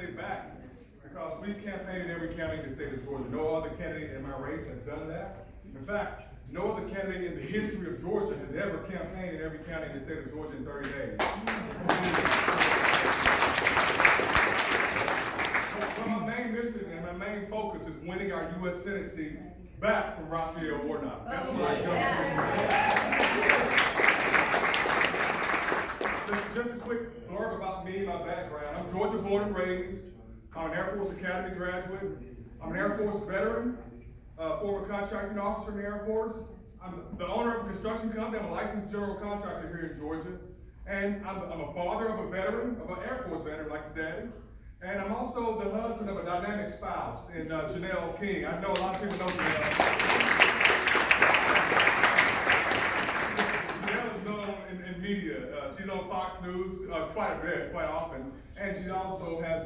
say back because we've campaigned in every county in the state of Georgia. No other candidate in my race has done that. In fact, no other candidate in the history of Georgia has ever campaigned in every county in the state of Georgia in 30 days. But my main mission and my main focus is winning our U.S. Senate seat back from Raphael Warnock. That's what I do. Just a quick blurb about me and my background. I'm Georgia born and raised. I'm an Air Force Academy graduate. I'm an Air Force veteran, former contracting officer in the Air Force. I'm the owner of a construction company. I'm a licensed general contractor here in Georgia. And I'm a father of a veteran, of an Air Force veteran like his daddy. And I'm also the husband of a dynamic spouse in Janelle King. I know a lot of people know Janelle. Janelle is known in media. She's on Fox News quite a bit, quite often. And she also has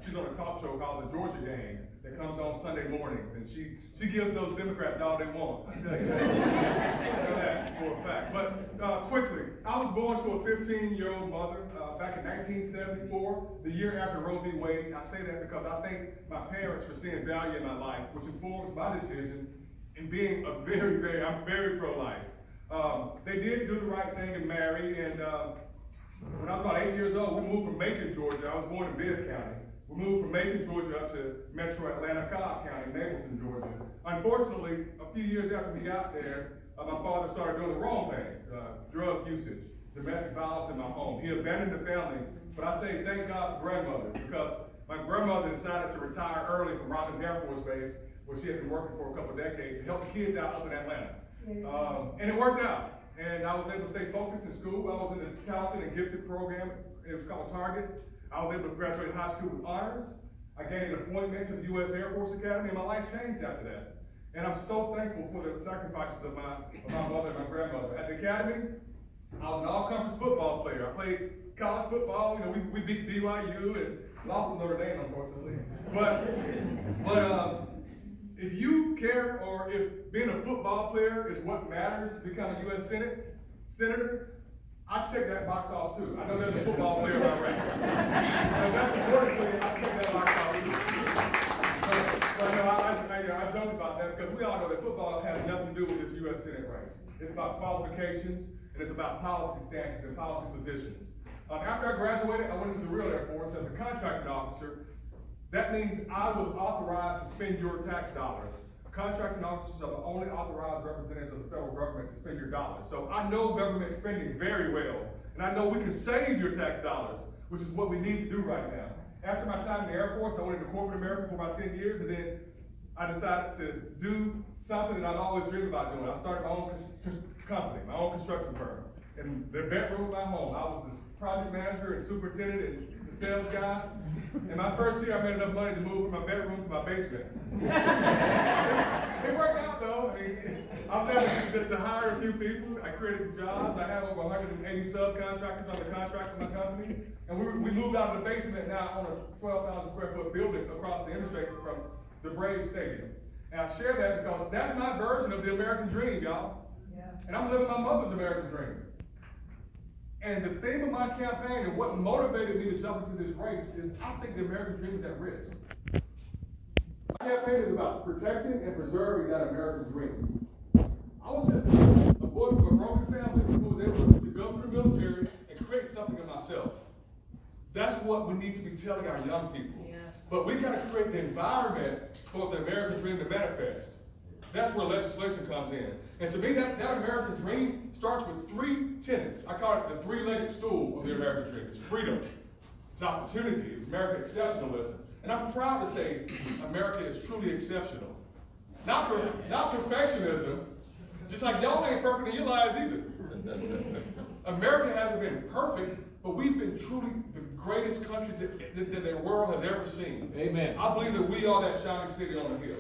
she's on a talk show called The Georgia Gang that comes on Sunday mornings. And she gives those Democrats all they want. I tell you that. I know that for a fact. But quickly, I was born to a 15-year-old mother back in 1974, the year after Roe v. Wade. I say that because I thank my parents for seeing value in my life, which informs my decision in being I'm very pro-life. They did do the right thing and marry, and when I was about 8 years old, we moved from Macon, Georgia. I was born in Bibb County. We moved from Macon, Georgia up to Metro Atlanta, Cobb County, Napleton, Georgia. Unfortunately, a few years after we got there, my father started doing the wrong things, drug usage, domestic violence in my home. He abandoned the family, but I say thank God for grandmothers, because my grandmother decided to retire early from Robins Air Force Base, where she had been working for a couple of decades, to help the kids out up in Atlanta. And it worked out. And I was able to stay focused in school. I was in the talented and gifted program. It was called Target. I was able to graduate high school with honors. I gained an appointment to the U.S. Air Force Academy, and my life changed after that. And I'm so thankful for the sacrifices of my mother and my grandmother. At the academy, I was an all-conference football player. I played college football. You know, we beat BYU and lost to Notre Dame, unfortunately. But if you care, or if being a football player is what matters to become a U.S. Senator, I check that box off too. I know there's a football player in my race. And that's important to me. I check that box off too. But I joke about that because we all know that football has nothing to do with this U.S. Senate race. It's about qualifications, and it's about policy stances and policy positions. After I graduated, I went into the real Air Force as a contracting officer. That means I was authorized to spend your tax dollars. Contracting officers are the only authorized representatives of the federal government to spend your dollars. So I know government spending very well, and I know we can save your tax dollars, which is what we need to do right now. After my time in the Air Force, I went into corporate America for about 10 years, and then I decided to do something that I've always dreamed about doing. I started my own company, my own construction firm. In the bedroom of my home, I was the project manager and superintendent and the sales guy. And my first year, I made enough money to move from my bedroom to my basement. It worked out though. I mean, I was able to hire a few people. I created some jobs. I have over 180 subcontractors on the contract with my company. And we moved out of the basement now on a 12,000 square foot building across the interstate from the Braves Stadium. And I share that because that's my version of the American dream, y'all. Yeah. And I'm living my mother's American dream. And the theme of my campaign and what motivated me to jump into this race is I think the American dream is at risk. My campaign is about protecting and preserving that American dream. I was just a boy from a broken family who was able to go through the military and create something of myself. That's what we need to be telling our young people. Yes. But we got to create the environment for the American dream to manifest. That's where legislation comes in. And to me, that American dream starts with three tenets. I call it the three-legged stool of the American dream. It's freedom, it's opportunity, it's American exceptionalism. And I'm proud to say America is truly exceptional. Not perfectionism, just like y'all ain't perfect in your lives either. America hasn't been perfect, but we've been truly the greatest country that the world has ever seen. Amen. I believe that we are that shining city on the hill.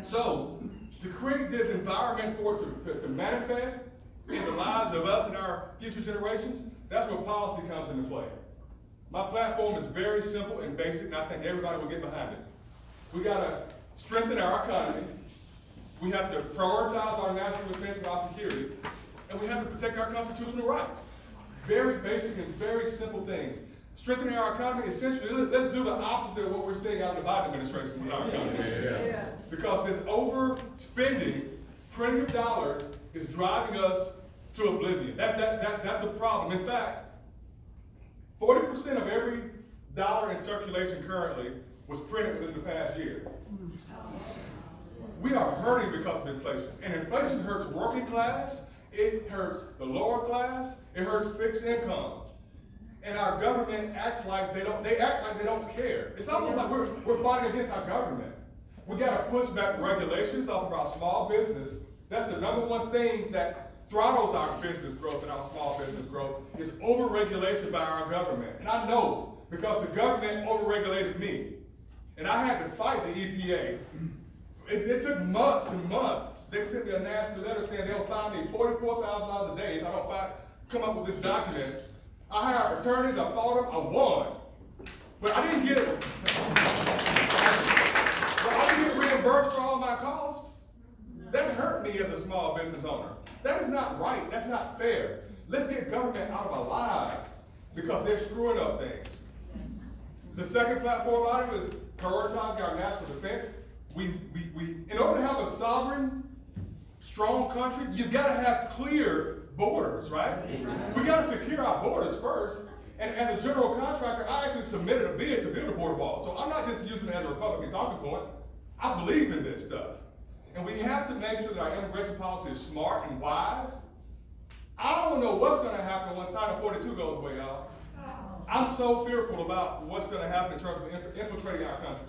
So, to create this environment for it to manifest in the lives of us and our future generations, that's where policy comes into play. My platform is very simple and basic, and I think everybody will get behind it. We got to strengthen our economy. We have to prioritize our national defense and our security, and we have to protect our constitutional rights. Very basic and very simple things. strengthening our economy, essentially, let's do the opposite of what we're seeing out of the Biden administration with our economy. Yeah. Because this overspending, printing of dollars, is driving us to oblivion. That's a problem. In fact, 40% of every dollar in circulation currently was printed within the past year. We are hurting because of inflation. And inflation hurts working class, it hurts the lower class, it hurts fixed income. And our government acts like they don't care. It's almost like we're fighting against our government. We gotta push back regulations off of our small business. That's the number one thing that throttles our business growth and our small business growth is overregulation by our government. And I know because the government overregulated me. And I had to fight the EPA. It took months and months. They sent me a nasty letter saying they'll fine me $44,000 a day if I don't come up with this document. I hired attorneys, I fought them, I won. But I didn't get reimbursed for all my costs. That hurt me as a small business owner. That is not right, that's not fair. Let's get government out of our lives because they're screwing up things. The second platform item is prioritizing our national defense. In order to have a sovereign, strong country, you've got to have clear borders, right? We got to secure our borders first. And as a general contractor, I actually submitted a bid to build a border wall. So I'm not just using it as a Republican talking point. I believe in this stuff. And we have to make sure that our immigration policy is smart and wise. I don't know what's going to happen once Title 42 goes away, y'all. I'm so fearful about what's going to happen in terms of infiltrating our country.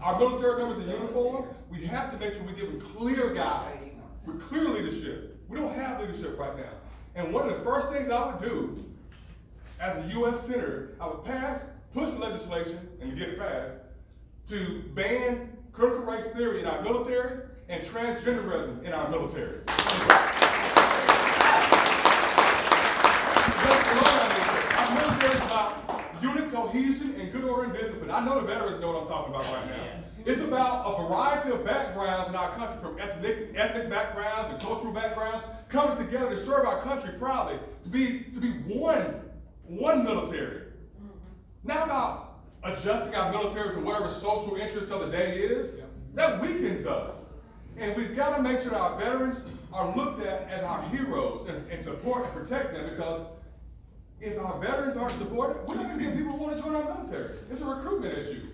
Our military members in uniform, we have to make sure we give them clear guidance with clear leadership. We don't have leadership right now. And one of the first things I would do as a U.S. Senator, I would push legislation, and get it passed, to ban critical race theory in our military and transgenderism in our military. Our military is about unit cohesion and good order and discipline. I know the veterans know what I'm talking about right now. It's about a variety of backgrounds in our country, from ethnic backgrounds and cultural backgrounds, coming together to serve our country proudly, to be one military. Not about adjusting our military to whatever social interest of the day is. That weakens us. And we've got to make sure that our veterans are looked at as our heroes and support and protect them, because if our veterans aren't supported, we're not going to get people who want to join our military. It's a recruitment issue.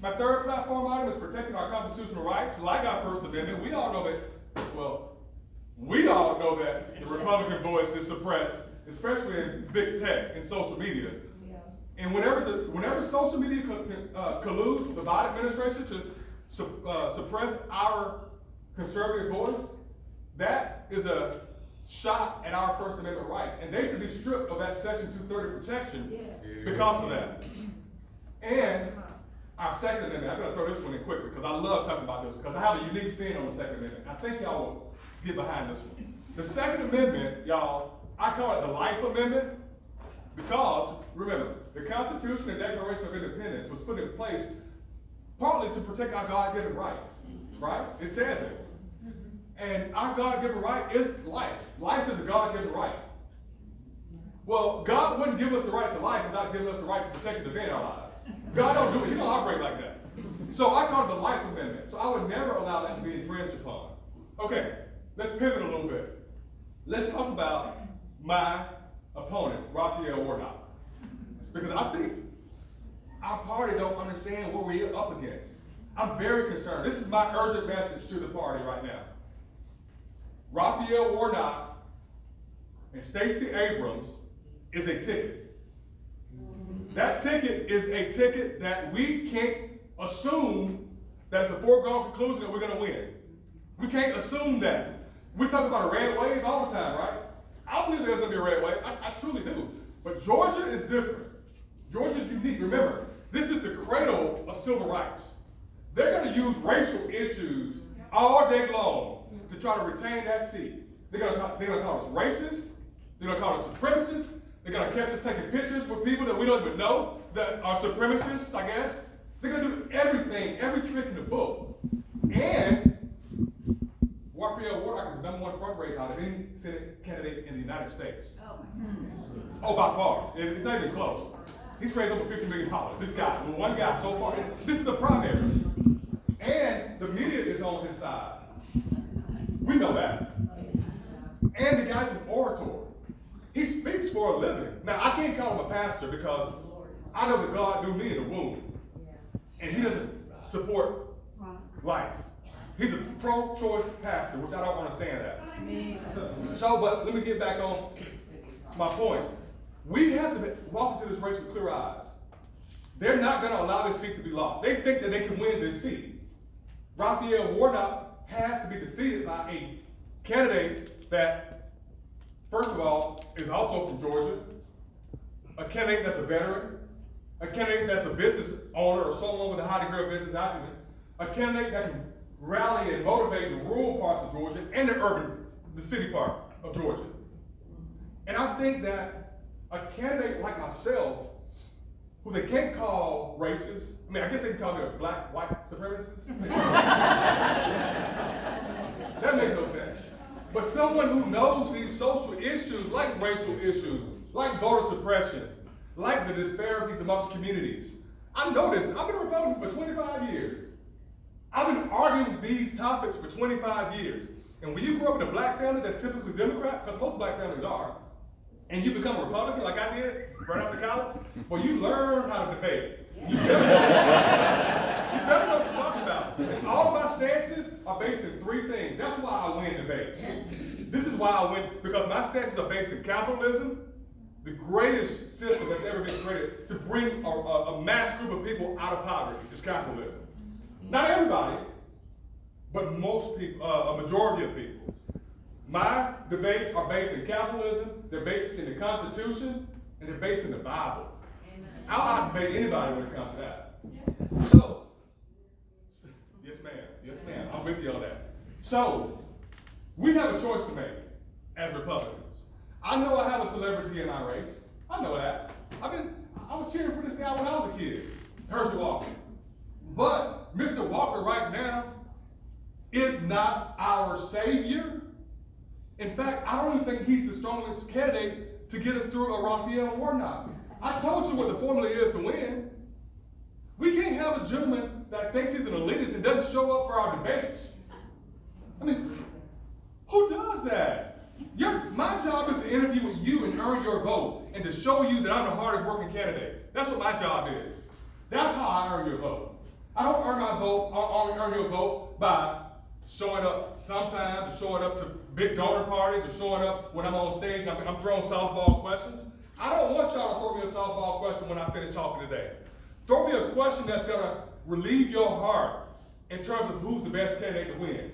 My third platform item is protecting our constitutional rights. Like our First Amendment, we all know that the Republican voice is suppressed, especially in big tech and social media. Yeah. And whenever social media colludes with the Biden administration to suppress our conservative voice, that is a shot at our First Amendment rights. And they should be stripped of that Section 230 protection because of that. And our Second Amendment, I'm going to throw this one in quickly because I love talking about this, because I have a unique spin on the Second Amendment. I think y'all will get behind this one. The Second Amendment, y'all, I call it the Life Amendment, because, remember, the Constitution and Declaration of Independence was put in place partly to protect our God-given rights, right? It says it. And our God-given right is life. Life is a God-given right. Well, God wouldn't give us the right to life without giving us the right to protect and defend our lives. God don't do it. He don't operate like that. So I call it the Life Amendment. So I would never allow that to be infringed upon. Okay, let's pivot a little bit. Let's talk about my opponent, Raphael Warnock. Because I think our party don't understand what we're up against. I'm very concerned. This is my urgent message to the party right now. Raphael Warnock and Stacey Abrams is a ticket. That ticket is a ticket that we can't assume that it's a foregone conclusion that we're going to win. We can't assume that. We talk about a red wave all the time, right? I believe there's going to be a red wave. I truly do. But Georgia is different. Georgia's unique. Remember, this is the cradle of civil rights. They're going to use racial issues all day long to try to retain that seat. They're going to call us racist. They're going to call us supremacists. They're going to catch us taking pictures with people that we don't even know that are supremacists, I guess. They're going to do everything, every trick in the book. And Raphael Warnock is the #1 fundraiser out of any Senate candidate in the United States. Oh, by far. It's not even close. He's raised over $50 million. This guy, one guy so far. This is the primary. And the media is on his side. We know that. And the guy's an orator. He speaks for a living. Now, I can't call him a pastor because I know that God knew me in the womb. And he doesn't support life. He's a pro-choice pastor, which I don't understand that. So, but let me get back on my point. We have to walk into this race with clear eyes. They're not going to allow this seat to be lost. They think that they can win this seat. Raphael Warnock has to be defeated by a candidate that, first of all, is also from Georgia, a candidate that's a veteran, a candidate that's a business owner or someone with a high degree of business acumen, a candidate that can rally and motivate the rural parts of Georgia and the city part of Georgia. And I think that a candidate like myself, who they can't call racist, I mean, I guess they can call me a black, white supremacist. That makes no sense. But someone who knows these social issues, like racial issues, like voter suppression, like the disparities amongst communities. I know this. I've been a Republican for 25 years. I've been arguing these topics for 25 years. And when you grow up in a black family that's typically Democrat, because most black families are, and you become a Republican like I did right after college, well, you learn how to debate. You better know what you're talking about. And all of my stances are based in three things. That's why I win debates. This is why I win, because my stances are based in capitalism, the greatest system that's ever been created to bring a mass group of people out of poverty is capitalism. Not everybody, but most people, a majority of people. My debates are based in capitalism, they're based in the Constitution, and they're based in the Bible. I'll out-debate anybody when it comes to that. So, yes ma'am, I'm with you on that. So, we have a choice to make as Republicans. I know I have a celebrity in our race. I know that. I was cheering for this guy when I was a kid, Herschel Walker. But Mr. Walker right now is not our savior. In fact, I don't even think he's the strongest candidate to get us through a Raphael Warnock. I told you what the formula is to win. We can't have a gentleman that thinks he's an elitist and doesn't show up for our debates. I mean, who does that? My job is to interview with you and earn your vote and to show you that I'm the hardest working candidate. That's what my job is. That's how I earn your vote. I don't earn my vote, I earn your vote by showing up sometimes, or showing up to big donor parties, or showing up when I'm on stage, I'm throwing softball questions. I don't want y'all to throw me a softball question when I finish talking today. Throw me a question that's gonna relieve your heart in terms of who's the best candidate to win.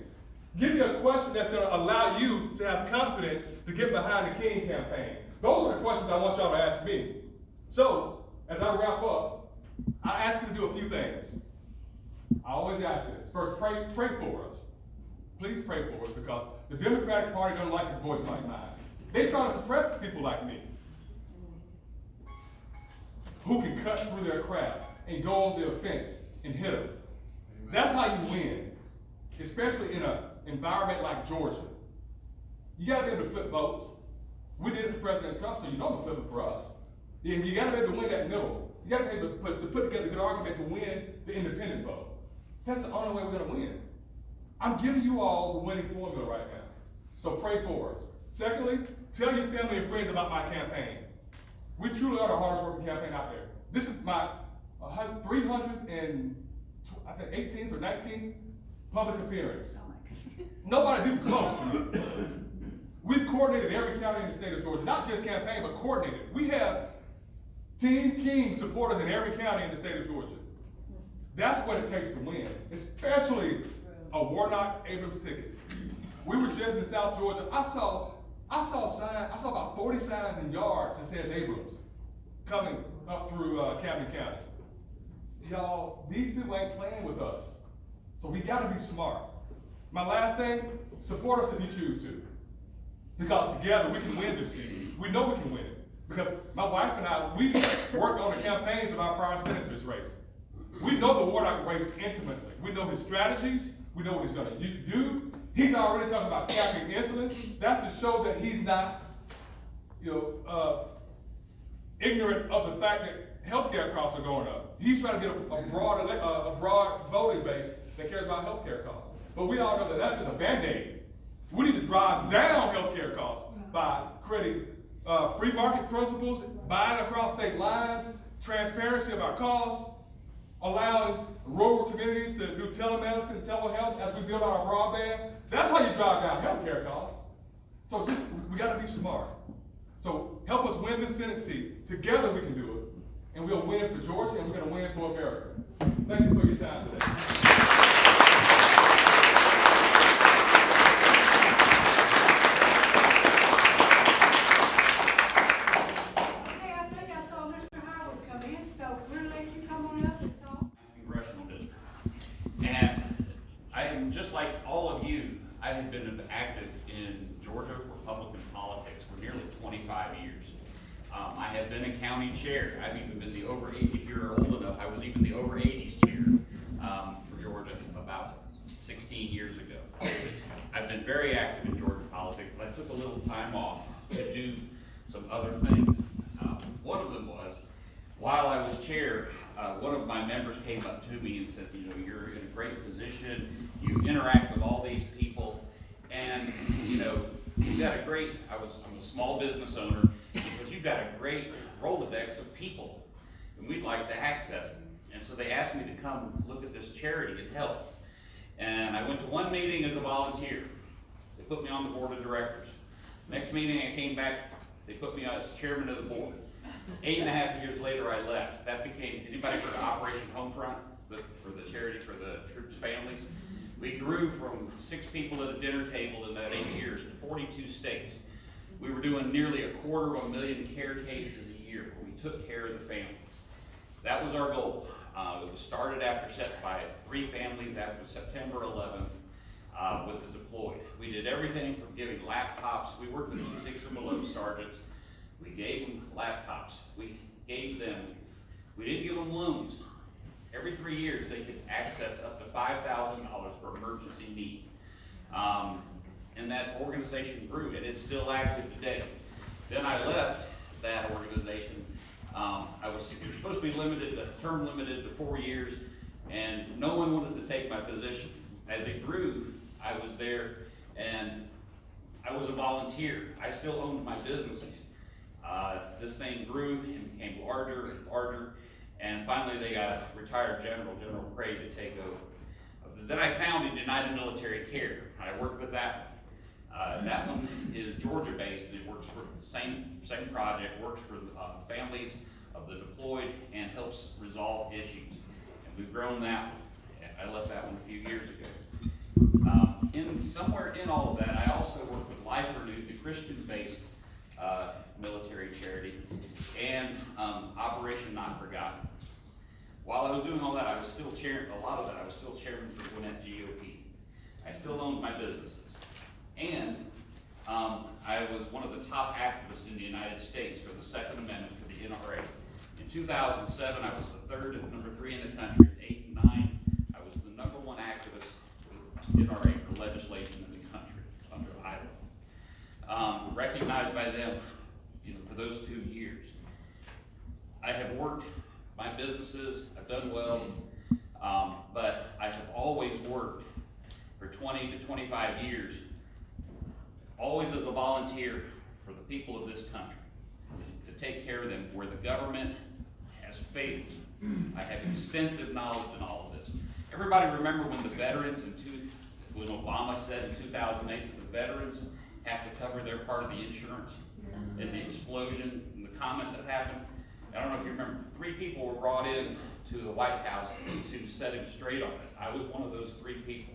Give me a question that's gonna allow you to have confidence to get behind the King campaign. Those are the questions I want y'all to ask me. So, as I wrap up, I ask you to do a few things. I always ask this. First, pray for us. Please pray for us, because the Democratic Party doesn't like a voice like mine. They try to suppress people like me, who can cut through their crowd and go on the offense and hit them. That's how you win, especially in an environment like Georgia. You gotta be able to flip votes. We did it for President Trump, so you know I'm gonna flip it for us. And you gotta be able to win that middle. You gotta be able to put together a good argument to win the independent vote. That's the only way we're gonna win. I'm giving you all the winning formula right now. So pray for us. Secondly, tell your family and friends about my campaign. We truly are the hardest working campaign out there. This is my 318th or 19th public appearance. Nobody's even close to me. We've coordinated every county in the state of Georgia, not just campaign, but coordinated. We have Team King supporters in every county in the state of Georgia. That's what it takes to win, especially a Warnock-Abrams ticket. We were just in South Georgia. I saw about 40 signs in yards that says Abrams coming up through Camden County. Y'all, these people ain't playing with us. So we gotta be smart. My last thing, support us if you choose to. Because together we can win this seat. We know we can win it. Because my wife and I, we worked on the campaigns of our prior senator's race. We know the Warnock race intimately. We know his strategies. We know what he's gonna do. He's already talking about capping insulin. That's to show that he's not, ignorant of the fact that healthcare costs are going up. He's trying to get a broad voting base that cares about healthcare costs. But we all know that that's just a Band-Aid. We need to drive down healthcare costs by creating free market principles, buying across state lines, transparency of our costs, allowing rural communities to do telemedicine, telehealth as we build our broadband. That's how you drive down healthcare costs. So we got to be smart. So help us win this Senate seat. Together we can do it. And we'll win for Georgia, and we're going to win for America. Thank you for your time today. Just like all of you, I have been active in Georgia Republican politics for nearly 25 years. I have been a county chair. I've even been the over 80, if you're old enough, I was even the over 80s chair for Georgia about 16 years ago. I've been very active in Georgia politics, but I took a little time off to do some other things. One of them was, while I was chair, one of my members came up to me and said, you know, you're in a great position, you interact with all these people, and you know, you've got a great, I'm a small business owner, he says, you've got a great Rolodex of people, and we'd like to access them. And so they asked me to come look at this charity and help. And I went to one meeting as a volunteer. They put me on the board of directors. Next meeting I came back, they put me as chairman of the board. 8.5 years later, I left. That became, anybody heard of Operation Homefront for the charity for the troops' families? We grew from 6 people at a dinner table in that 8 years to 42 states. We were doing nearly 250,000 care cases a year where we took care of the families. That was our goal. It was started by 3 families after September 11th with the deployed. We did everything from giving laptops. We worked with E6 and below sergeants. We gave them laptops. We didn't give them loans. Every 3 years, they could access up to $5,000 for emergency need. And that organization grew, and it's still active today. Then I left that organization. We were supposed to be term limited to 4 years, and no one wanted to take my position. As it grew, I was there, and I was a volunteer. I still owned my businesses. This thing grew and became larger and larger, and finally they got a retired General Craig, to take over. Then I founded United Military Care. I worked with that one. That one is Georgia-based, and it works for the same project, works for families of the deployed and helps resolve issues. And we've grown that one. I left that one a few years ago. Somewhere in all of that, I also work with Life Renewed, the Christian-based military charity, and Operation Not Forgotten. While I was doing all that, I was still chairman for the Gwinnett GOP. I still owned my businesses. And I was one of the top activists in the United States for the Second Amendment for the NRA. In 2007, I was the number 3 in the country. In 8 and 9, I was the number 1 activist for NRA for legislation in the country under Iowa. Recognized by them, for those 2 years. I have worked my businesses, I've done well, but I have always worked for 20 to 25 years, always as a volunteer for the people of this country, to take care of them where the government has failed. I have extensive knowledge in all of this. Everybody remember when the veterans, when Obama said in 2008 that the veterans have to cover their part of the insurance, and the explosion and the comments that happened? I don't know if you remember, 3 people were brought in to the White House to set him straight on it. I was one of those 3 people.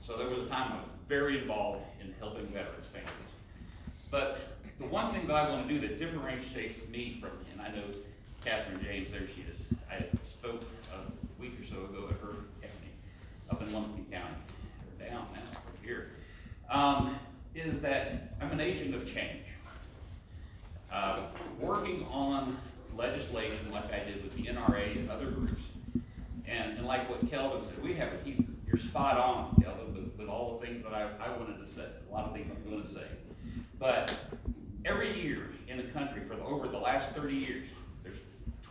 So there was a time I was very involved in helping veterans families. But the one thing that I want to do that differentiates me from, and I know Catherine James, there she is. I spoke a week or so ago at her county, up in Lumpkin County. They're down now, over here. Is that I'm an agent of change. Working on legislation like I did with the NRA and other groups, and like what Kelvin said, you're spot on, Kelvin, with all the things that I wanted to say, a lot of things I'm going to say. But every year in the country, over the last 30 years,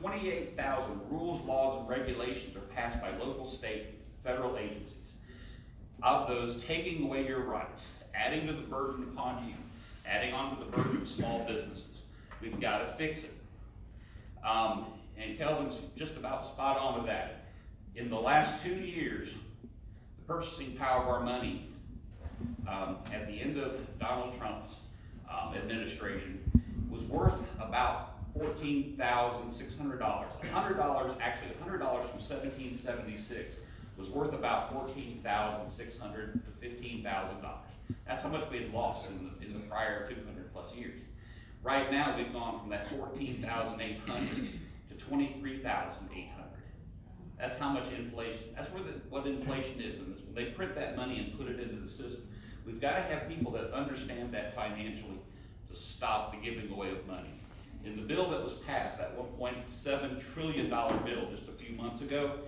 28,000 rules, laws, and regulations are passed by local, state, federal agencies. Of those, taking away your rights, adding to the burden upon you, adding on to the burden of small businesses. We've got to fix it. And Kelvin's just about spot on with that. In the last 2 years, the purchasing power of our money at the end of Donald Trump's administration was worth about $14,600. $100, actually $100 from 1776 was worth about $14,600 to $15,000. That's how much we had lost in the prior 200 plus years. Right now, we've gone from that 14,800 to 23,800. That's how much inflation, that's what inflation is in this. When they print that money and put it into the system, we've got to have people that understand that financially to stop the giving away of money. In the bill that was passed, that $1.7 trillion bill just a few months ago,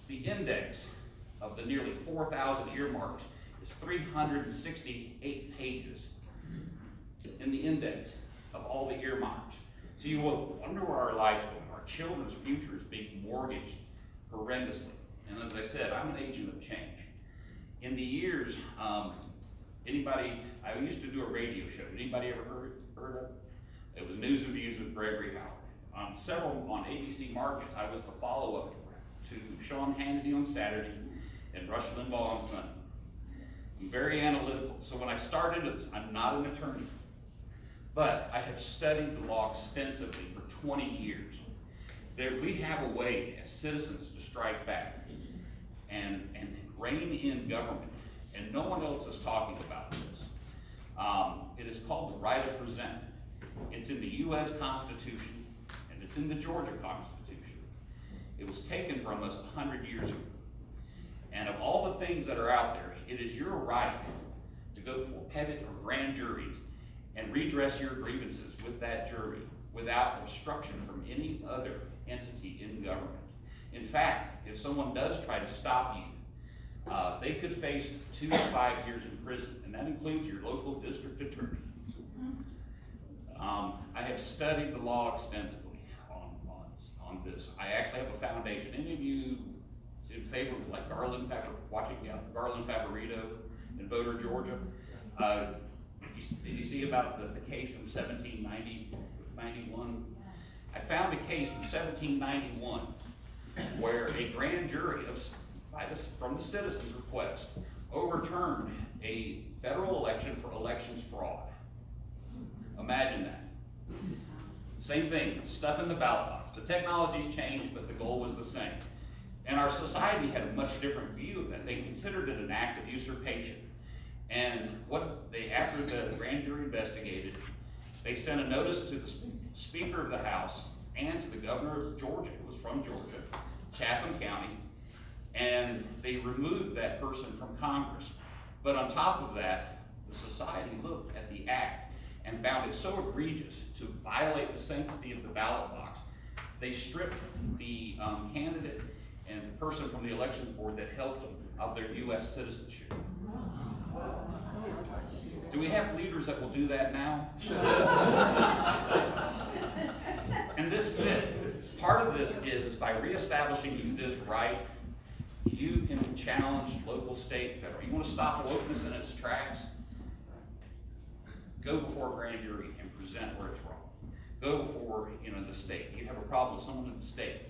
the index of the nearly 4,000 earmarks is 368 pages in the index of all the earmarks. So you will wonder where our life's going. Our children's future is being mortgaged horrendously. And as I said, I'm an agent of change. In the years, I used to do a radio show. Anybody ever heard of it? It was News and Views with Gregory Howard. On ABC Markets, I was the follow-up to Sean Hannity on Saturday and Rush Limbaugh on Sunday. I'm very analytical. So when I started this, I'm not an attorney, but I have studied the law extensively for 20 years. We have a way as citizens to strike back and rein in government, and no one else is talking about this. It is called the right of presentment. It's in the U.S. Constitution, and it's in the Georgia Constitution. It was taken from us 100 years ago. And of all the things that are out there, it is your right to go for pettit or grand juries and redress your grievances with that jury without obstruction from any other entity in government. In fact, if someone does try to stop you, they could face 2 to 5 years in prison, and that includes your local district attorney. I have studied the law extensively on this. I actually have a foundation. Any of you in favor of like watching Garland Favorito in Voter, Georgia? Did you see about the case from 1791? I found a case from 1791 where a grand jury from the citizens' request overturned a federal election for elections fraud. Imagine that. Same thing, stuff in the ballot box. The technology's changed, but the goal was the same. And our society had a much different view of that. They considered it an act of usurpation. And after the grand jury investigated, they sent a notice to the Speaker of the House and to the Governor of Georgia, who was from Georgia, Chatham County, and they removed that person from Congress. But on top of that, the society looked at the act and found it so egregious to violate the sanctity of the ballot box, they stripped the candidate and the person from the elections board that helped them of their U.S. citizenship. Do we have leaders that will do that now? And this is it. Part of this is by reestablishing this right, you can challenge local, state, federal. You want to stop wokeness in its tracks? Go before a grand jury and present where it's wrong. Go before the state. You have a problem with someone in the state.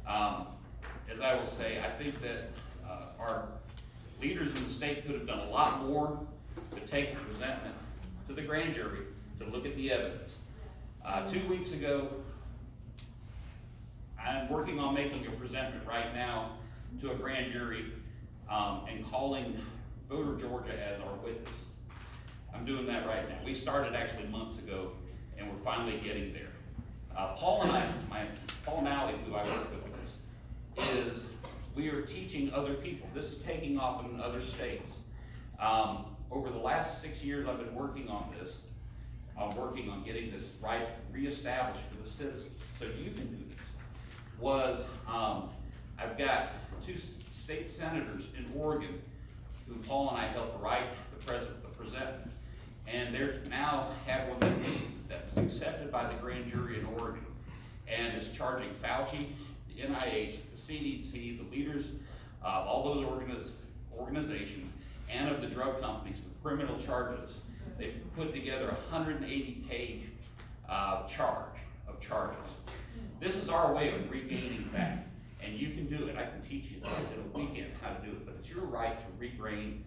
As I will say, I think that our leaders in the state could have done a lot more to take the presentment to the grand jury to look at the evidence. 2 weeks ago, I'm working on making a presentment right now to a grand jury and calling Voter Georgia as our witness. I'm doing that right now. We started actually months ago, and we're finally getting there. Paul Nally, who I work with this, is we are teaching other people. This is taking off in other states. Over the last 6 years I've been working on this. I'm working on getting this right reestablished for the citizens, so you can do this. I've got 2 state senators in Oregon who Paul and I helped write the presentment. And they now have one that was accepted by the grand jury in Oregon. and is charging Fauci, the NIH, the CDC, the leaders of all those organizations, and of the drug companies with criminal charges. They've put together a 180-page charges. This is our way of regaining back, and you can do it. I can teach you in a weekend how to do it, but it's your right to regain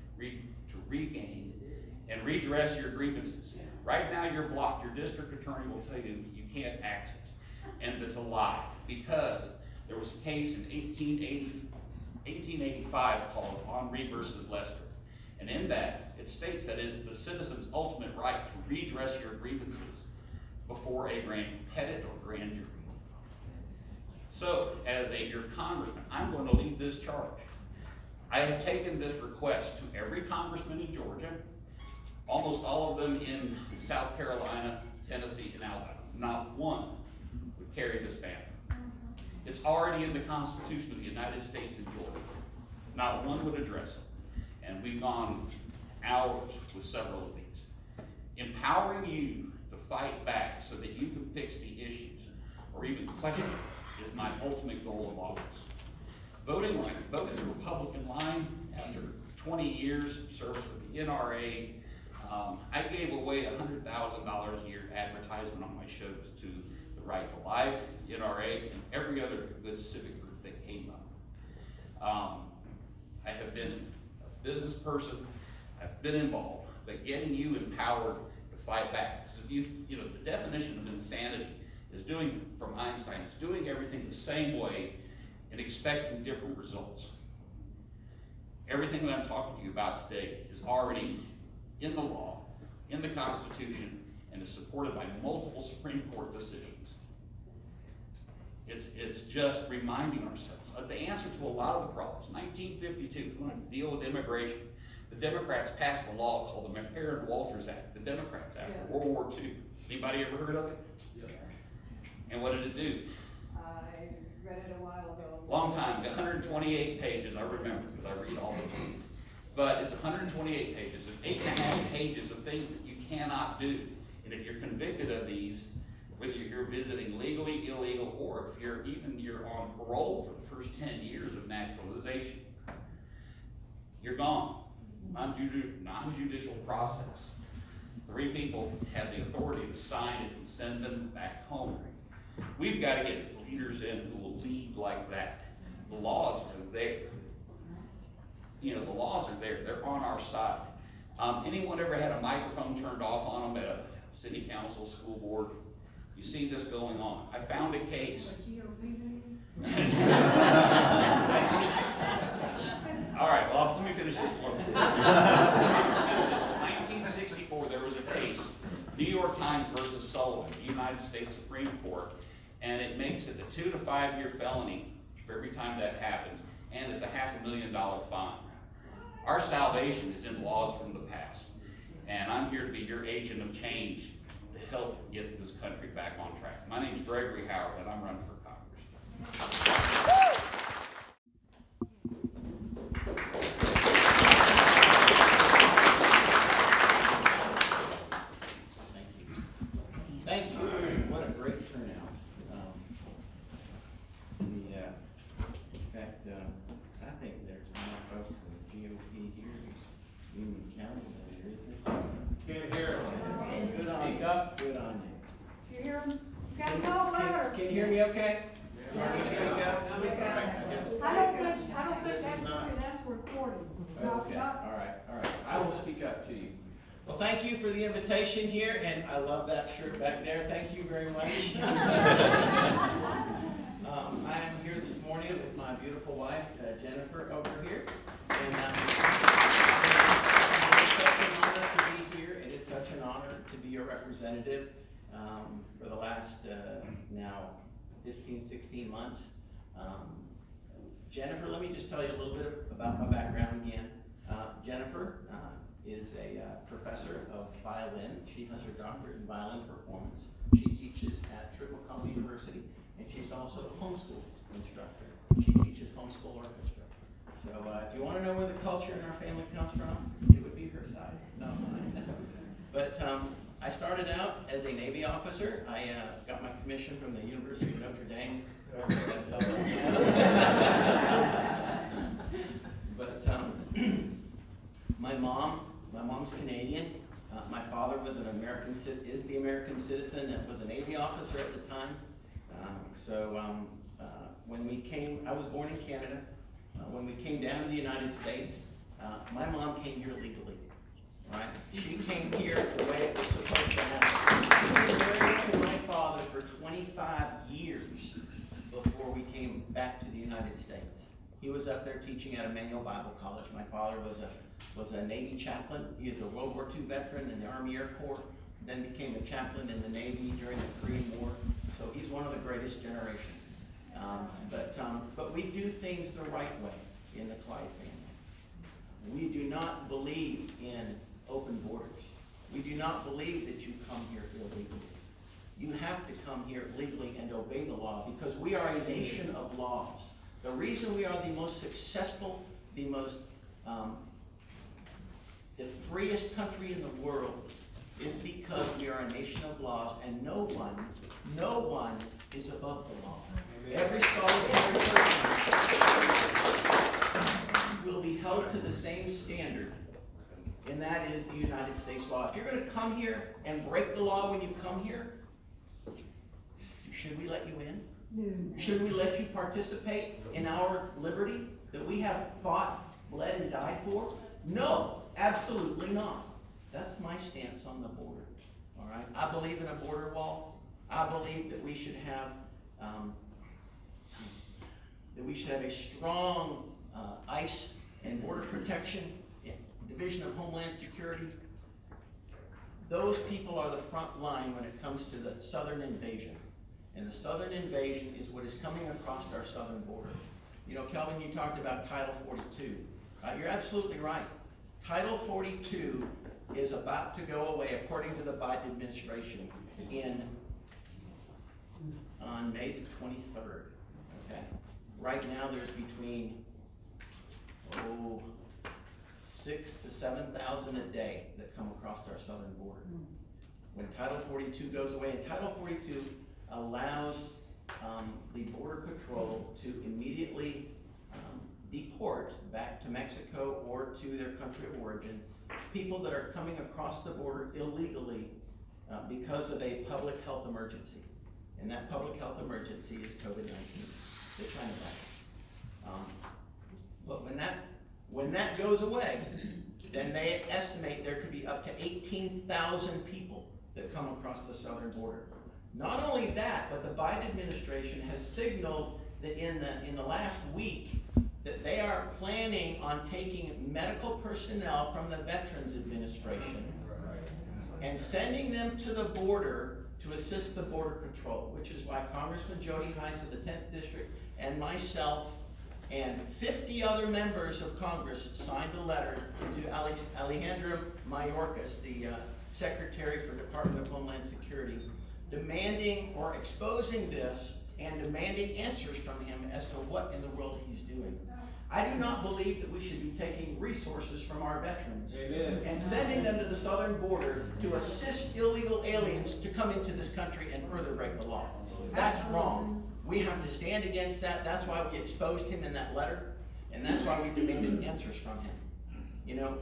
and redress your grievances. Right now you're blocked. Your district attorney will tell you you can't access, and it's a lie, because there was a case in 1885 called Henry versus Lester, and in that it states that it is the citizen's ultimate right to redress your grievances before a pettit or grand jury. So, as your congressman, I'm going to lead this charge. I have taken this request to every congressman in Georgia, almost all of them in South Carolina, Tennessee, and Alabama. Not one would carry this banner. It's already in the Constitution of the United States and Georgia. Not one would address it. And we've gone hours with several of these. Empowering you to fight back so that you can fix the issues, or even question it, is my ultimate goal of office. Voting the Republican line after 20 years of service with the NRA, I gave away $100,000 a year advertisement on my shows to the Right to Life, the NRA, and every other good civic group that came up. I have been a business person, I've been involved, but getting you empowered to fight back. Because you know, the definition of insanity is doing, from Einstein, is doing everything the same way and expecting different results. Everything that I'm talking to you about today is already in the law, in the Constitution, and is supported by multiple Supreme Court decisions. It's just reminding ourselves of the answer to a lot of the problems. 1952, we want to deal with immigration. The Democrats passed a law called the McCarran-Walters Act, the Democrats after World War II. Anybody ever heard of it? Yeah. And what did it do? I read it a while ago. Long time, 128 pages, I remember, because I read all of them. But it's 128 pages, there's 8.5 pages of things that you cannot do. And if you're convicted of these, whether you're visiting legally, illegal, or if you're on parole for the first 10 years of naturalization, you're gone. Non-judicial process. 3 people have the authority to sign it and send them back home. We've got to get leaders in who will lead like that. The laws are there. You know, the laws are there. They're on our side. Anyone ever had a microphone turned off on them at a city council, school board? You see this going on. I found a case. GOP Meeting? All right, well, let me finish this one. In 1964, there was a case, New York Times versus Sullivan, United States Supreme Court, and it makes it a 2 to 5 year felony for every time that happens, and it's a $500,000 fine. Our salvation is in laws from the past, and I'm here to be your agent of change to help get this country back on track. My name is Gregory Howard, and I'm running for Congress. Thank you. What a great turnout. In fact, I think there's more folks in the GOP here in Union County than there is in. Can't hear it. Good on you. Good on you. You hear him? You gotta talk louder. Can you hear me okay? You want me to speak up? I don't think that's recording. Okay, all right. I will speak up to you. Well, thank you for the invitation here, and I love that shirt back there. Thank you very much. I am here this morning with my beautiful wife, Jennifer, over here. And it's such an honor to be here. It is such an honor to be your representative for the last now 15, 16 months. Jennifer, let me just tell you a little bit about my background again. Jennifer is a professor of violin. She has her doctorate in violin performance. She teaches at Triple-Column University, and she's also a homeschool instructor. She teaches homeschool orchestra. So if you want to know where the culture in our family comes from, it would be her side, not mine. But I started out as a Navy officer. I got my commission from the University of Notre Dame. But my mom's Canadian. My father was is the American citizen that was a Navy officer at the time. When we came, I was born in Canada. When we came down to the United States, my mom came here legally, right? She came here the way it was supposed to happen. She was married to my father for 25 years before we came back to the United States. He was up there teaching at Emmanuel Bible College. My father was a Navy chaplain. He is a World War II veteran in the Army Air Corps, then became a chaplain in the Navy during the Korean War. So he's one of the greatest generation. But we do things the right way in the Clyde family. We do not believe in open borders. We do not believe that you come here illegally. You have to come here legally and obey the law because we are a nation of laws. The reason we are the most successful, the freest country in the world is because we are a nation of laws and no one is above the law. Every solitary person will be held to the same standard, and that is the United States law. If you're going to come here and break the law when you come here, should we let you in? No. Should we let you participate in our liberty that we have fought, bled, and died for? No, absolutely not. That's my stance on the border. All right. I believe in a border wall. I believe that we should have a strong ICE and border protection, Division of Homeland Security. Those people are the front line when it comes to the southern invasion. And the southern invasion is what is coming across our southern border. You know, Kelvin, you talked about Title 42. You're absolutely right. Title 42 is about to go away, according to the Biden administration, on May the 23rd. Okay. Right now, there's between 6,000 to 7,000 a day that come across our southern border. When Title 42 goes away, and Title 42 allows the Border Patrol to immediately deport back to Mexico or to their country of origin people that are coming across the border illegally because of a public health emergency. And that public health emergency is COVID-19, the China virus. But when that goes away, then they estimate there could be up to 18,000 people that come across the southern border. Not only that, but the Biden administration has signaled that in the last week that they are planning on taking medical personnel from the Veterans Administration and sending them to the border to assist the Border Patrol, which is why Congressman Jody Hice of the 10th District and myself and 50 other members of Congress signed a letter to Alejandro Mayorkas, the Secretary for Department of Homeland Security, demanding or exposing this and demanding answers from him as to what in the world he's doing. I do not believe that we should be taking resources from our veterans and sending them to the southern border to assist illegal aliens to come into this country and further break the law. That's wrong. We have to stand against that. That's why we exposed him in that letter, and that's why we demanded answers from him. You know,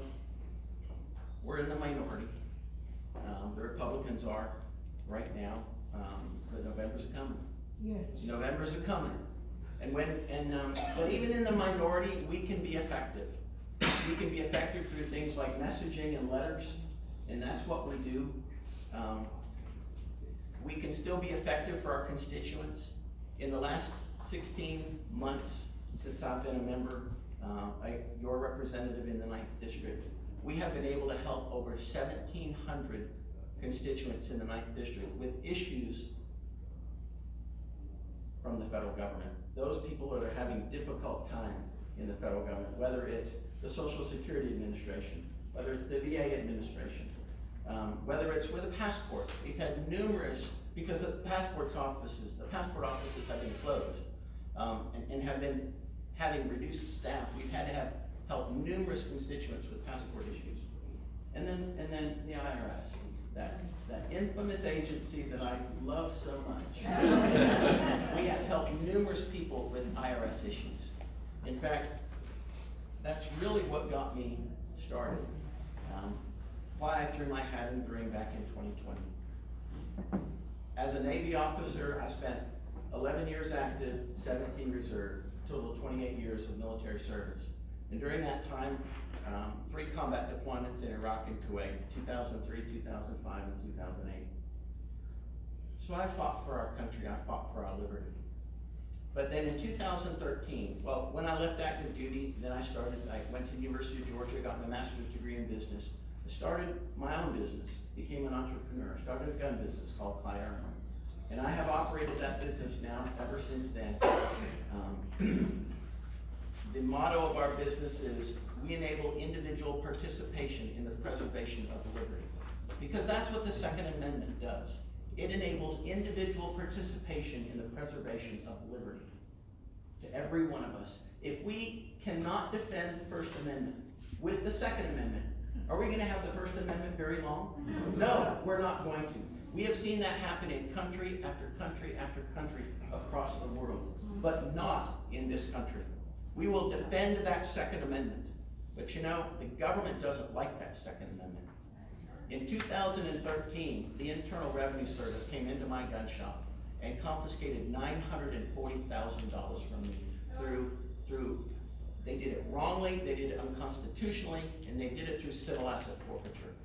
we're in the minority. The Republicans are right now, but November's coming. Yes. November's coming. But even in the minority, we can be effective. We can be effective through things like messaging and letters, and that's what we do. We can still be effective for our constituents. In the last 16 months since I've been a member, your representative in the 9th District, we have been able to help over 1,700 constituents in the 9th District with issues from the federal government. Those people that are having a difficult time in the federal government, whether it's the Social Security Administration, whether it's the VA administration, whether it's with a passport. We've had numerous, because the passport offices have been closed and have been having reduced staff. We've had to help numerous constituents with passport issues. And then the IRS. that infamous agency that I love so much. We have helped numerous people with IRS issues. In fact, that's really what got me started. Why I threw my hat in the ring back in 2020. As a Navy officer, I spent 11 years active, 17 reserve, total of 28 years of military service. And during that time, 3 combat deployments in Iraq and Kuwait, 2003, 2005, and 2008. So I fought for our country, I fought for our liberty. But then in 2013, well, when I left active duty, then I went to the University of Georgia, got my master's degree in business. I started my own business, became an entrepreneur, started a gun business called Clyde and Attorney. And I have operated that business now ever since then. The motto of our business is, we enable individual participation in the preservation of liberty. Because that's what the Second Amendment does. It enables individual participation in the preservation of liberty to every one of us. If we cannot defend the First Amendment with the Second Amendment, are we going to have the First Amendment very long? No, we're not going to. We have seen that happen in country after country after country across the world, but not in this country. We will defend that Second Amendment, but you know, the government doesn't like that Second Amendment. In 2013, the Internal Revenue Service came into my gun shop and confiscated $940,000 from me through, they did it wrongly, they did it unconstitutionally, and they did it through civil asset forfeiture.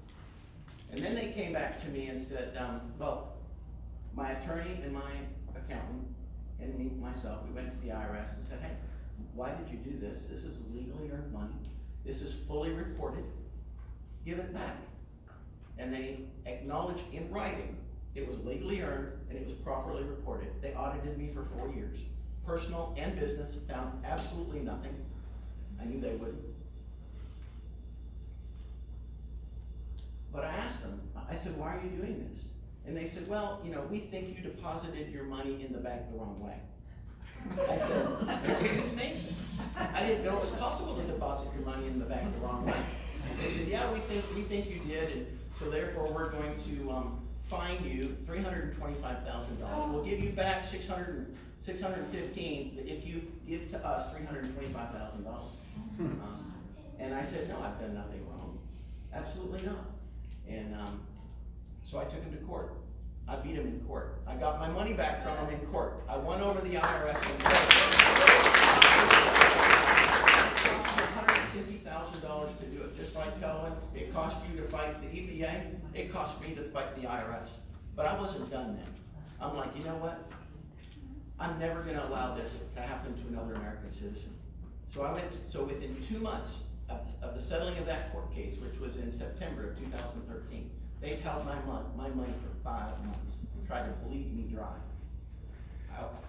And then they came back to me and said, well, my attorney and my accountant and me, myself, we went to the IRS and said, hey, why did you do this? This is legally earned money. This is fully reported. Give it back. And they acknowledged in writing it was legally earned and it was properly reported. They audited me for 4 years. Personal and business, found absolutely nothing. I knew they wouldn't. But I asked them, I said, why are you doing this? And they said, well, you know, we think you deposited your money in the bank the wrong way. I said, excuse me? I didn't know it was possible to deposit your money in the bank the wrong way. They said, yeah, we think you did, and so therefore we're going to fine you $325,000. We'll give you back $615 if you give to us $325,000. And I said, no, I've done nothing wrong. Absolutely not. And so I took him to court. I beat him in court. I got my money back from him in court. I won over the IRS in court. It cost $150,000 to do it. Just like Kelvin, it cost you to fight the EPA. It cost me to fight the IRS. But I wasn't done then. I'm like, you know what? I'm never going to allow this to happen to another American citizen. So within 2 months of the settling of that court case, which was in September of 2013, they held my money for 5 months and tried to bleed me dry.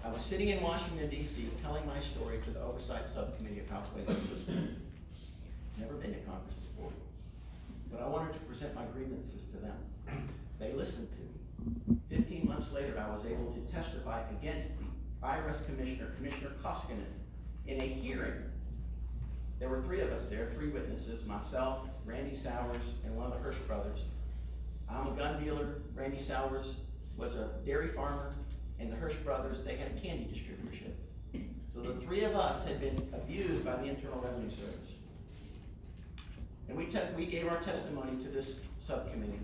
I was sitting in Washington, D.C., telling my story to the Oversight Subcommittee of House Ways and Means. Never been to Congress before, but I wanted to present my grievances to them. They listened to me. 15 months later, I was able to testify against the IRS Commissioner, Commissioner Koskinen, in a hearing. There were 3 of us there, 3 witnesses, myself, Randy Sowers, and one of the Hirsch brothers. I'm a gun dealer. Randy Sowers was a dairy farmer, and the Hirsch brothers, they had a candy distributorship. So the 3 of us had been abused by the Internal Revenue Service. And we gave our testimony to this subcommittee.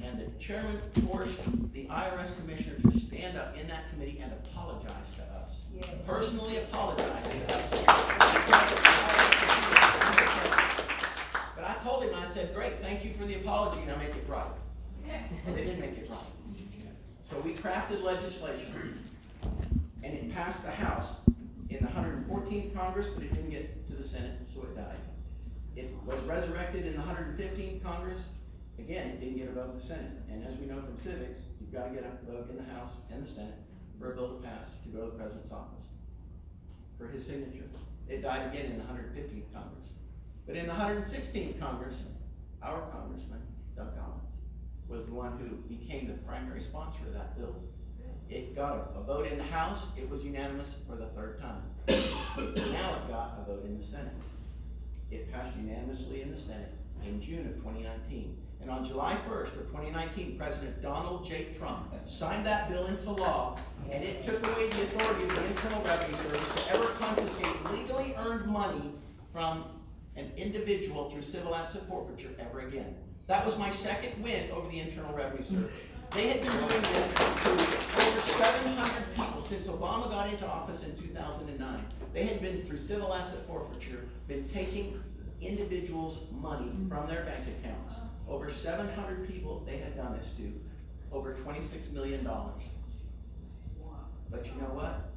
And the chairman forced the IRS commissioner to stand up in that committee and apologize to us. Yeah. Personally apologize to us. But I told him, I said, great, thank you for the apology, now make it right. And they didn't make it right. So we crafted legislation, and it passed the House in the 114th Congress, but it didn't get to the Senate, so it died. It was resurrected in the 115th Congress. Again, it didn't get a vote in the Senate. And as we know from civics, you've got to get a vote in the House and the Senate for a bill to pass to go to the President's office for his signature. It died again in the 115th Congress. But in the 116th Congress, our Congressman, Doug Collins, was the one who became the primary sponsor of that bill. It got a vote in the House. It was unanimous for the 3rd time. Now it got a vote in the Senate. It passed unanimously in the Senate in June of 2019. And on July 1st of 2019, President Donald J. Trump signed that bill into law, and it took away the authority of the Internal Revenue Service to ever confiscate legally earned money from an individual through civil asset forfeiture ever again. That was my second win over the Internal Revenue Service. They had been doing this to over 700 people since Obama got into office in 2009. They had been, through civil asset forfeiture, been taking individuals' money from their bank accounts. Over 700 people they had done this to, over $26 million. But you know what?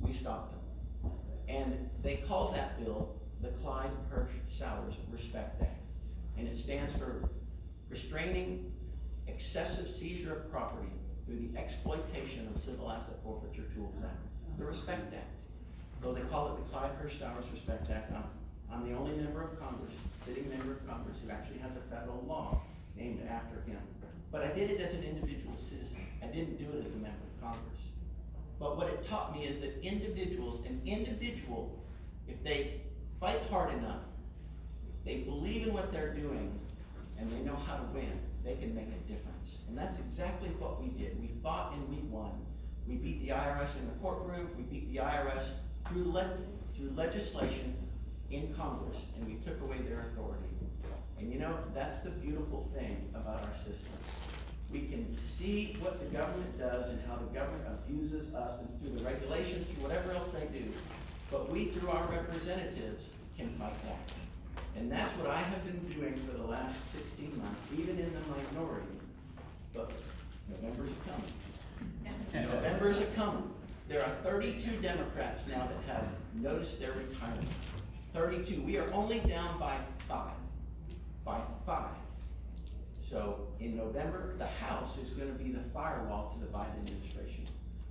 We stopped them. And they called that bill the Clyde and Respect Act. And it stands for Restraining Excessive Seizure of Property Through the Exploitation of Civil Asset Forfeiture Tools Act. The Respect Act. Though they call it the Clyde Respect Act, I'm the only member of Congress, sitting member of Congress, who actually has a federal law named after him. But I did it as an individual citizen. I didn't do it as a member of Congress. But what it taught me is that an individual, if they fight hard enough, they believe in what they're doing, and they know how to win, they can make a difference. And that's exactly what we did. We fought and we won. We beat the IRS in the courtroom. We beat the IRS through legislation in Congress, and we took away their authority. And you know, that's the beautiful thing about our system. We can see what the government does and how the government abuses us, and through the regulations, through whatever else they do. But we, through our representatives, can fight back. And that's what I have been doing for the last 16 months, even in the minority. But November's coming. November's coming. There are 32 Democrats now that have noticed their retirement. 32. We are only down by 5. By 5. So in November, the House is going to be the firewall to the Biden administration.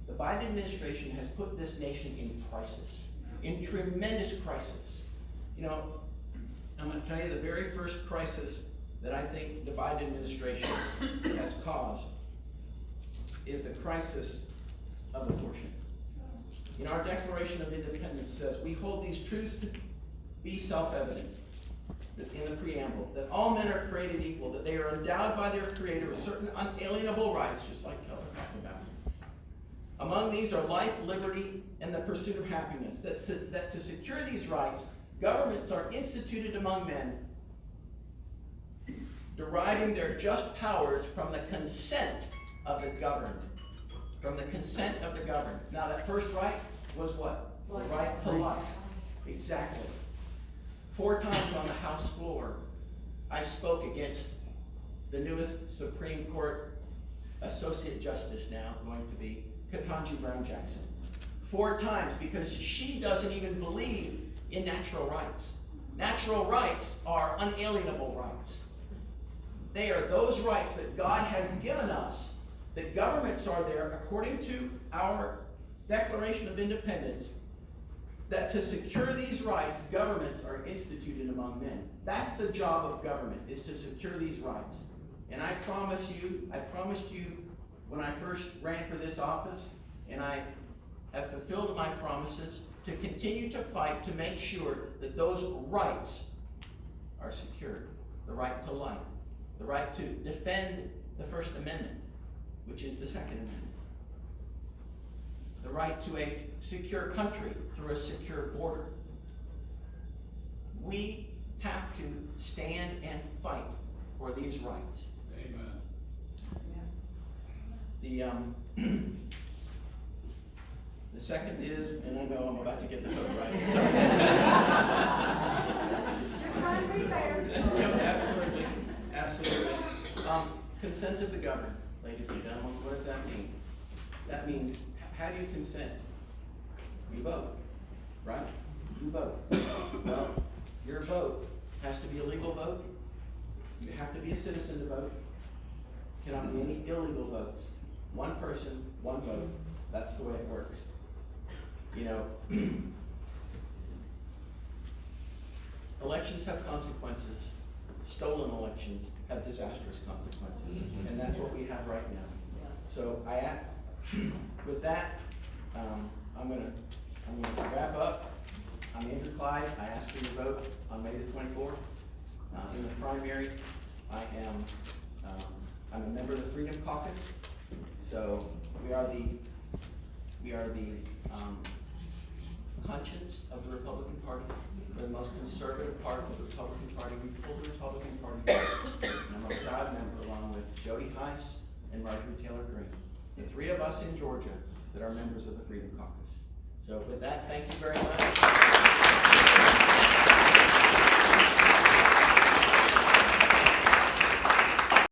The Biden administration has put this nation in crisis, in tremendous crisis. You know, I'm going to tell you the very first crisis that I think the Biden administration has caused is the crisis of abortion. In our Declaration of Independence says, we hold these truths to be self-evident, in the preamble, that all men are created equal, that they are endowed by their Creator with certain unalienable rights, just like Keller talked about. Among these are life, liberty, and the pursuit of happiness. That to secure these rights, governments are instituted among men, deriving their just powers from the consent of the governed. From the consent of the governed. Now that first right was what? The right to life. Exactly. 4 times on the House floor, I spoke against the newest Supreme Court Associate Justice now, going to be Ketanji Brown Jackson. 4 times, because she doesn't even believe in natural rights. Natural rights are unalienable rights. They are those rights that God has given us. That governments are there, according to our Declaration of Independence, that to secure these rights, governments are instituted among men. That's the job of government, is to secure these rights. And I promised you when I first ran for this office, and I have fulfilled my promises to continue to fight to make sure that those rights are secured. The right to life, the right to defend the First Amendment, which is the Second Amendment. The right to a secure country through a secure border. We have to stand and fight for these rights. Amen. The second is, and I know I'm about to get the hook right. Just trying to be fair. Absolutely, absolutely. Consent of the governed, ladies and gentlemen. What does that mean? That means, how do you consent? You vote, right? You vote. Well, your vote has to be a legal vote. You have to be a citizen to vote. Cannot be any illegal votes. One person, one vote. That's the way it works. You know, elections have consequences. Stolen elections have disastrous consequences. And that's what we have right now. So with that, I'm gonna wrap up. I'm Andrew Clyde. I ask for your vote on May the 24th in the primary. I'm a member of the Freedom Caucus. So we are the conscience of the Republican Party. We're the most conservative part of the Republican Party. We pull the Republican Party together. And I'm a proud member along with Jody Heiss and Marjorie Taylor Greene, the three of us in Georgia that are members of the Freedom Caucus. So with that, thank you very much.